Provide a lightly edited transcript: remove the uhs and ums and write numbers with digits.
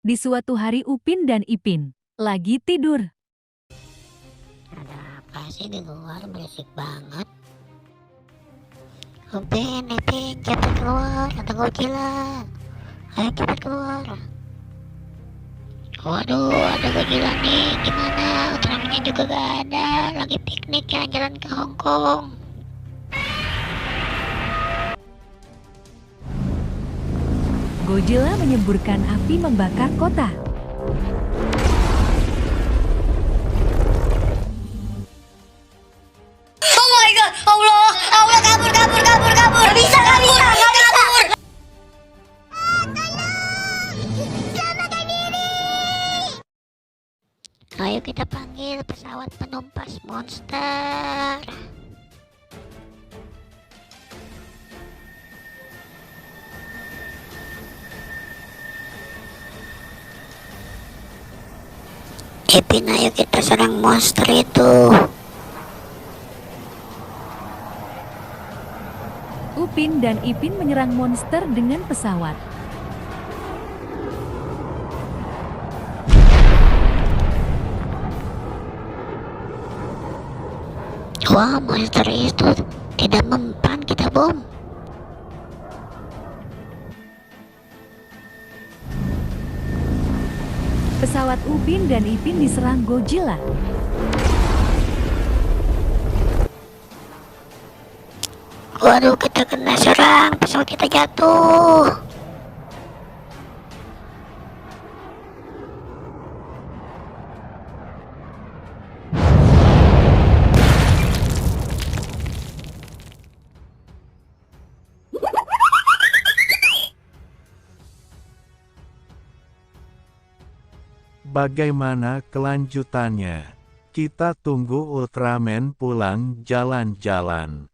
Di suatu hari Upin dan Ipin lagi tidur. Ada apa sih di luar berisik banget? Upin, Ipin, cepat keluar, ada Godzilla. Ayo cepat keluar. Waduh, ada Godzilla nih. Gimana? Ultramannya juga gak ada. Lagi piknik jalan-jalan ke Hong Kong. Godzilla menyemburkan api membakar kota. Oh my god, Allah, Allah kabur, kabur, kabur, kabur. Gak bisa, gak bisa, gak bisa. Ayo kita panggil pesawat penumpas monster. Ipin, ayo kita serang monster itu. Upin dan Ipin menyerang monster dengan pesawat. Wah, monster itu tidak mempan kita bom. Pesawat Upin dan Ipin diserang Godzilla. Waduh, kita kena serang, pesawat kita jatuh. Bagaimana kelanjutannya? Kita tunggu Ultraman pulang jalan-jalan.